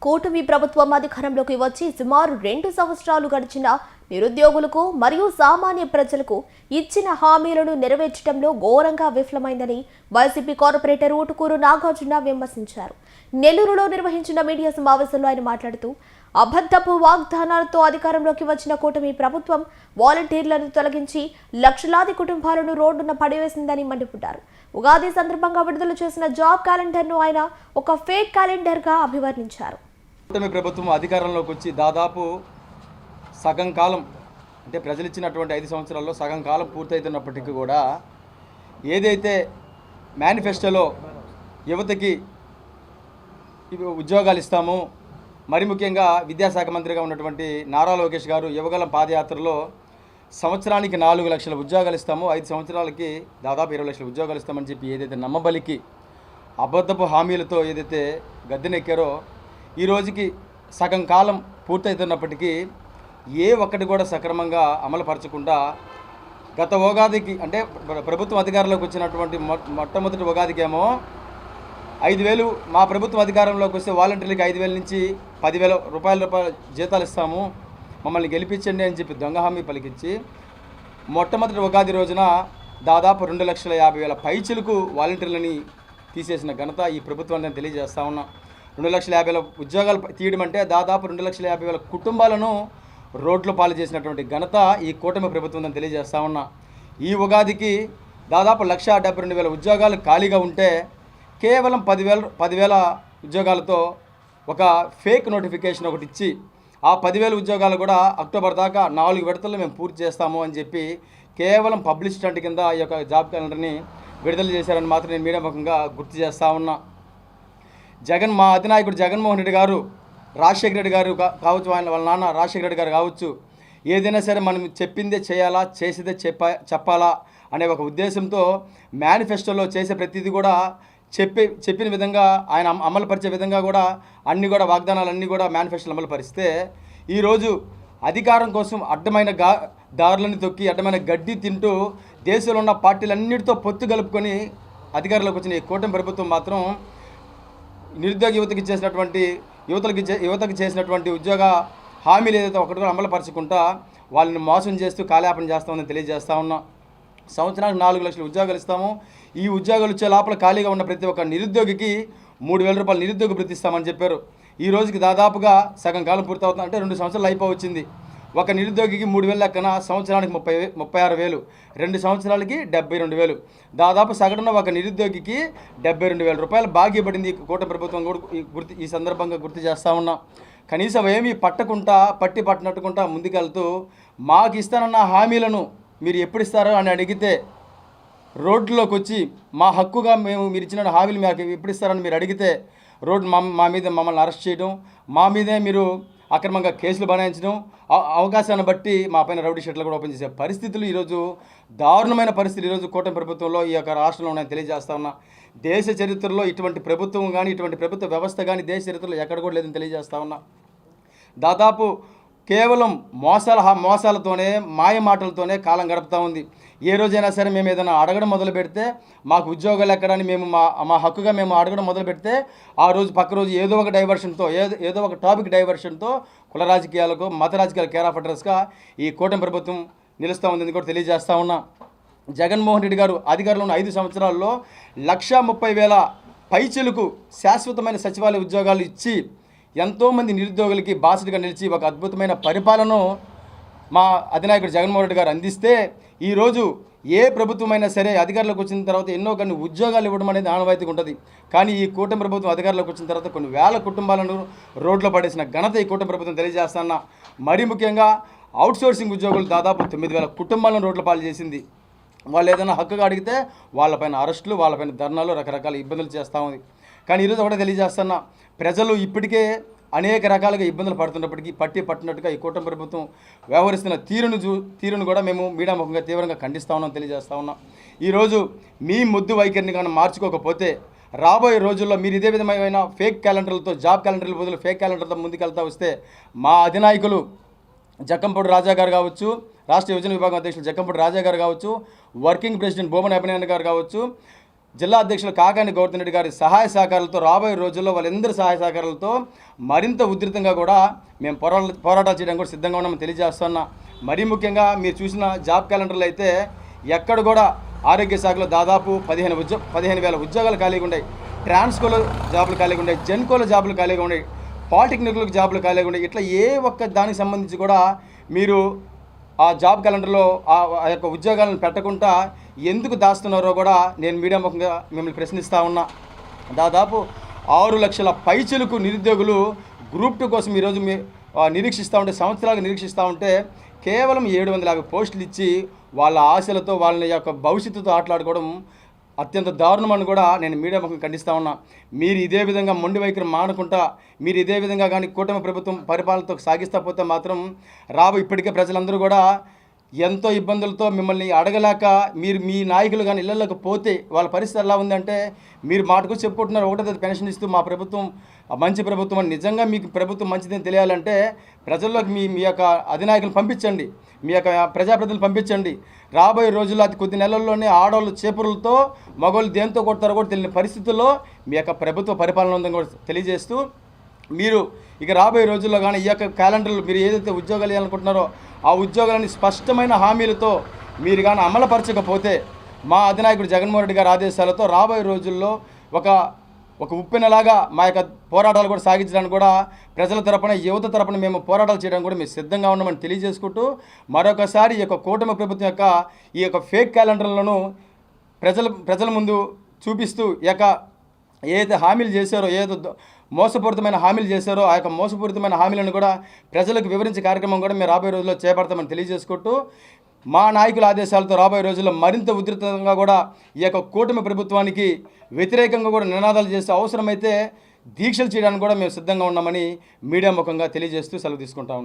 కూటమి ప్రభుత్వం అధికారంలోకి వచ్చి సుమారు 2 సంవత్సరాలు గడిచిన నిరుద్యోగులకు మరియు సామాన్య ప్రజలకు ఇచ్చిన హామీలను నెరవేర్చడంలో ఘోరంగా విఫలమైందని వైసీపీ కార్పొరేటర్ ఊటుకూరు నాగార్జున విమర్శించారు. నెల్లూరులో నిర్వహించిన మీడియా సమావేశంలో ఆయన మాట్లాడుతూ అబద్ధపు వాగ్దానాలతో అధికారంలోకి వచ్చిన కూటమి ప్రభుత్వం వాలంటీర్లను తొలగించి లక్షలాది కుటుంబాలను రోడ్డున పడివేసిందని మండిపడ్డారు. ఉగాది సందర్భంగా విడుదల చేసిన జాబ్ క్యాలెండర్ను ఆయన ఒక ఫేక్ క్యాలెండర్గా అభివర్ణించారు. కూటమి ప్రభుత్వం అధికారంలోకి వచ్చి దాదాపు సగం కాలం అంటే ప్రజలు ఇచ్చినటువంటి 5 సంవత్సరాల్లో సగం కాలం పూర్తవుతున్నప్పటికీ కూడా ఏదైతే మేనిఫెస్టోలో యువతకి ఉద్యోగాలు ఇస్తాము, మరి ముఖ్యంగా విద్యాశాఖ మంత్రిగా ఉన్నటువంటి నారా లోకేష్ గారు యువగలం పాదయాత్రలో సంవత్సరానికి 4 లక్షల ఉద్యోగాలు ఇస్తాము, 5 సంవత్సరాలకి దాదాపు 20 లక్షల ఉద్యోగాలు ఇస్తామని చెప్పి ఏదైతే నమ్మబలికి అబద్ధపు హామీలతో ఏదైతే గద్దెనెక్కారో ఈ రోజుకి సగం కాలం పూర్తవుతున్నప్పటికీ ఏ ఒక్కటి కూడా సక్రమంగా అమలుపరచకుండా గత ఉగాదికి అంటే ప్రభుత్వం అధికారంలోకి వచ్చినటువంటి మొట్టమొదటి ఉగాదికి ఏమో 5,000 మా ప్రభుత్వం అధికారంలోకి వస్తే వాలంటీర్లకి 5,000 నుంచి 10,000 రూపాయల జీతాలు ఇస్తాము, మమ్మల్ని గెలిపించండి అని చెప్పి దొంగ హామీ పలికించి మొట్టమొదటి ఉగాది రోజున దాదాపు 2,50,000 పైచిలకు వాలంటీర్లని తీసేసిన ఘనత ఈ ప్రభుత్వాన్ని తెలియజేస్తా ఉన్నా. 2,50,000 ఉద్యోగాలు తీయడం అంటే దాదాపు 2,50,000 కుటుంబాలను రోడ్ల పాలు చేసినటువంటి ఘనత ఈ కూటమి ప్రభుత్వం తెలియజేస్తా ఉన్నా. ఈ ఉగాదికి దాదాపు 1,72,000 ఉద్యోగాలు ఖాళీగా ఉంటే కేవలం 10,000 ఉద్యోగాలతో ఒక ఫేక్ నోటిఫికేషన్ ఒకటి ఇచ్చి ఆ 10,000 ఉద్యోగాలు కూడా అక్టోబర్ దాకా 4 విడతల్లో మేము పూర్తి చేస్తాము అని చెప్పి కేవలం పబ్లిక్ స్టంట్ కింద ఈ యొక్క జాబ్ క్యాలెండర్ని విడుదల చేశారని మాత్రం నేను మీడియా ముఖంగా గుర్తు చేస్తూ ఉన్నా. మా అధినాయకుడు జగన్మోహన్ రెడ్డి గారు, రాజశేఖర రెడ్డి గారు కావచ్చు, వాళ్ళ నాన్న రాజశేఖర రెడ్డి గారు కావచ్చు, ఏదైనా సరే మనం చెప్పిందే చేయాలా, చేసేదే చెప్పాలా అనే ఒక ఉద్దేశంతో మేనిఫెస్టోలో చేసే ప్రతిదీ కూడా చెప్పిన విధంగా ఆయన అమలుపరిచే విధంగా కూడా అన్ని కూడా వాగ్దానాలన్నీ కూడా మేనిఫెస్టోలో అమలుపరిస్తే ఈరోజు అధికారం కోసం అడ్డమైన దారులను తొక్కి అడ్డమైన గడ్డి తింటూ దేశంలో ఉన్న పార్టీలన్నిటితో పొత్తు కలుపుకొని అధికారంలోకి వచ్చిన ఈ కూటమి ప్రభుత్వం మాత్రం నిరుద్యోగ యువతకి చేసినటువంటి ఉద్యోగ హామీలు ఏదైతే ఒకటి కూడా అమలుపరచకుండా వాళ్ళని మోసం చేస్తూ కాలయాపన చేస్తామని తెలియజేస్తా ఉన్నా. సంవత్సరానికి 4 లక్షల ఉద్యోగాలు ఇస్తాము, ఈ ఉద్యోగాలు వచ్చే లోపల ఖాళీగా ఉన్న ప్రతి ఒక్క నిరుద్యోగికి 3,000 రూపాయలు నిరుద్యోగ భృతి ఇస్తామని చెప్పారు. ఈ రోజుకి దాదాపుగా సగం కాలం పూర్తవుతుంది, అంటే 2 సంవత్సరాలు అయిపోవచ్చింది. ఒక నిరుద్యోగికి 3,000 లెక్కన సంవత్సరానికి 36,000, 2 సంవత్సరాలకి 72,000, దాదాపు సగటున ఒక నిరుద్యోగికి 72,000 రూపాయలు బాకీ పడింది కూటమి ప్రభుత్వం కూడా ఈ సందర్భంగా గుర్తు చేస్తూ ఉన్నా. కనీసం ఏమీ పట్టనట్టుకుంటా ముందుకెళ్తూ మాకు ఇస్తానన్న హామీలను మీరు ఎప్పుడు ఇస్తారో అని అడిగితే రోడ్లోకి వచ్చి మా హక్కుగా మీరు ఇచ్చిన హామీలు మాకు ఎప్పుడు ఇస్తారని మీరు అడిగితే మా మీద మమ్మల్ని అరెస్ట్ చేయడం, మా మీదే మీరు అక్రమంగా కేసులు బనాయించడం, అవకాశాన్ని బట్టి మా పైన రౌడీ షీట్లు కూడా ఓపెన్ చేసే పరిస్థితులు ఈరోజు దారుణమైన పరిస్థితులు ఈరోజు కూటమి ప్రభుత్వంలో ఈ యొక్క రాష్ట్రంలో ఉన్నాయని తెలియజేస్తా ఉన్నా. దేశ చరిత్రలో ఇటువంటి ప్రభుత్వం కానీ ఇటువంటి ప్రభుత్వ వ్యవస్థ కానీ దేశ చరిత్రలో ఎక్కడ కూడా లేదని తెలియజేస్తా ఉన్నా. దాదాపు కేవలం మోసాలతోనే మాయ మాటలతోనే కాలం గడుపుతూ ఉంది. ఏ రోజైనా సరే మేము ఏదైనా అడగడం మొదలు పెడితే మాకు ఉద్యోగాలు ఎక్కడని మేము మా హక్కుగా మేము అడగడం మొదలు పెడితే ఆ రోజు పక్క రోజు ఏదో ఒక డైవర్షన్తో ఏదో ఒక టాపిక్ డైవర్షన్తో కుల రాజకీయాలకు మత రాజకీయాలు కేర్ ఆఫ్ అడ్రస్గా ఈ కూటమి ప్రభుత్వం నిలుస్తూ ఉందని కూడా తెలియజేస్తూ ఉన్నా. జగన్మోహన్ రెడ్డి గారు అధికారంలో ఉన్న 5 సంవత్సరాల్లో 1,30,000 పైచిలకు శాశ్వతమైన సచివాలయ ఉద్యోగాలు ఇచ్చి ఎంతోమంది నిరుద్యోగులకి బాసటగా నిలిచి ఒక అద్భుతమైన పరిపాలనను మా అధినాయకుడు జగన్మోహన్ రెడ్డి గారు అందిస్తే ఈరోజు ఏ ప్రభుత్వమైనా సరే అధికారంలోకి వచ్చిన తర్వాత కొన్ని ఉద్యోగాలు ఇవ్వడం అనేది ఆనవాయితీగా ఉంటుంది. కానీ ఈ కూటమి ప్రభుత్వం అధికారంలోకి వచ్చిన తర్వాత కొన్ని వేల కుటుంబాలను రోడ్లో పడేసిన ఘనత ఈ కూటమి ప్రభుత్వం తెలియజేస్తున్నా. మరీ ముఖ్యంగా అవుట్సోర్సింగ్ ఉద్యోగులు దాదాపు 9,000 కుటుంబాలను రోడ్ల పాలు చేసింది. వాళ్ళు ఏదైనా హక్కుగా అడిగితే వాళ్ళపైన అరెస్టులు, వాళ్ళపైన ధర్నాలు, రకరకాల ఇబ్బందులు చేస్తూ ఉంది. కానీ ఈరోజు ఒకటే తెలియజేస్తున్నా, ప్రజలు ఇప్పటికే అనేక రకాలుగా ఇబ్బందులు పడుతున్నప్పటికీ పట్టినట్టుగా ఈ కూటమి ప్రభుత్వం వ్యవహరిస్తున్న తీరును కూడా మేము మీడియా ముఖంగా తీవ్రంగా ఖండిస్తూ ఉన్నాం, తెలియజేస్తూ ఉన్నాం. ఈరోజు మీ ముద్దు వైఖరిని కానీ మార్చుకోకపోతే రాబోయే రోజుల్లో మీరు ఇదే విధమైన ఫేక్ క్యాలెండర్లతో జాబ్ క్యాలెండర్ల బదులు ఫేక్ క్యాలెండర్లతో ముందుకెళ్తా వస్తే మా అధినాయకులు జక్కంపూడి రాజా గారు కావచ్చు, రాష్ట్ర యువజన విభాగం అధ్యక్షులు జక్కంపూడి రాజా గారు కావచ్చు, వర్కింగ్ ప్రెసిడెంట్ బోమన్ అభినయన్ గారు కావచ్చు, జిల్లా అధ్యక్షులు కాకాని గౌతమ్ రెడ్డి గారి సహాయ సహకారాలతో రాబోయే రోజుల్లో వాళ్ళందరి సహాయ సహకారాలతో మరింత ఉధృతంగా కూడా మేము పోరాటాలు చేయడానికి కూడా సిద్ధంగా ఉన్నామని తెలియజేస్తున్నా. మరీ ముఖ్యంగా మీరు చూసిన జాబ్ క్యాలెండర్లో అయితే ఎక్కడ కూడా ఆరోగ్య శాఖలో దాదాపు 15,000 ఉద్యోగాలు ఖాళీగా ఉన్నాయి, ట్రాన్స్కోలో జాబులు ఖాళీగా ఉన్నాయి, జెన్కోలో జాబులు ఖాళీగా ఉన్నాయి, పాలిటెక్నిక్లకు జాబులు ఖాళీగా ఉన్నాయి. ఇట్లా ఏ ఒక్క దానికి సంబంధించి కూడా మీరు ఆ జాబ్ క్యాలెండర్లో ఆ యొక్క ఉద్యోగాలను పెట్టకుండా ఎందుకు దాస్తున్నారో కూడా నేను మీడియా ముఖంగా మిమ్మల్ని ప్రశ్నిస్తూ ఉన్నా. దాదాపు 6 లక్షల పైచిలకు నిరుద్యోగులు గ్రూప్ 2 కోసం ఈరోజు నిరీక్షిస్తూ ఉంటే, సంవత్సరాలు నిరీక్షిస్తూ ఉంటే కేవలం 750 పోస్టులు ఇచ్చి వాళ్ళ ఆశలతో వాళ్ళ యొక్క భవిష్యత్తుతో ఆటలాడుకోవడం అత్యంత దారుణమని కూడా నేను మీడియా ముఖం ఖండిస్తూ ఉన్నా. మీరు ఇదే విధంగా మొండి వైఖరి మానుకుంటా మీరు ఇదే విధంగా కానీ కూటమి ప్రభుత్వం పరిపాలనతో సాగిస్తా పోతే మాత్రం ఇప్పటికే ప్రజలందరూ కూడా ఎంతో ఇబ్బందులతో మిమ్మల్ని అడగలేక మీరు మీ నాయకులు కానీ ఇళ్లలోకి పోతే వాళ్ళ పరిస్థితి ఎలా ఉందంటే, మీరు మాటకు చెప్పుకుంటున్నారు 1వ తేదీ పెన్షన్ ఇస్తూ మా ప్రభుత్వం మంచి ప్రభుత్వం అని. నిజంగా మీకు ప్రభుత్వం మంచిదని తెలియాలంటే ప్రజల్లోకి మీ యొక్క అధినాయకులను పంపించండి, మీ యొక్క ప్రజాప్రతినిధులు పంపించండి. రాబోయే రోజుల్లో అతి కొద్ది నెలల్లోనే ఆడవాళ్ళు చేపురులతో మగవాళ్ళు దేంతో కొడతారో కూడా తెలియని పరిస్థితుల్లో మీ యొక్క ప్రభుత్వ పరిపాలన ఉందని కూడా తెలియజేస్తూ, మీరు ఇక రాబోయే రోజుల్లో కానీ ఈ యొక్క క్యాలెండర్లు మీరు ఏదైతే ఉద్యోగాలు ఇవ్వాలనుకుంటున్నారో ఆ ఉద్యోగాలని స్పష్టమైన హామీలతో మీరు కానీ అమలుపరచకపోతే మా అధినాయకుడు జగన్మోహన్ రెడ్డి గారి ఆదేశాలతో రాబోయే రోజుల్లో ఒక ఉప్పెనలాగా మా యొక్క పోరాటాలు కూడా సాగించడానికి కూడా ప్రజల తరపున యువత తరపున మేము పోరాటాలు చేయడానికి కూడా మేము సిద్ధంగా ఉన్నామని తెలియజేసుకుంటూ, మరొకసారి ఈ యొక్క కూటమి ప్రభుత్వం యొక్క ఈ యొక్క ఫేక్ క్యాలెండర్లను ప్రజల ముందు చూపిస్తూ ఏదైతే హామీలు చేశారో, ఏదైతే మోసపూరితమైన హామీలు చేశారో ఆ యొక్క మోసపూరితమైన హామీలను కూడా ప్రజలకు వివరించే కార్యక్రమం కూడా మేము రాబోయే రోజుల్లో చేపడతామని తెలియజేసుకుంటూ, మా నాయకుల ఆదేశాలతో రాబోయే రోజుల్లో మరింత ఉధృతంగా కూడా ఈ యొక్క కూటమి ప్రభుత్వానికి వ్యతిరేకంగా కూడా నినాదాలు చేస్తే అవసరమైతే దీక్షలు చేయడానికి కూడా మేము సిద్ధంగా ఉన్నామని మీడియా ముఖంగా తెలియజేస్తూ సెలవు తీసుకుంటా ఉన్నాం.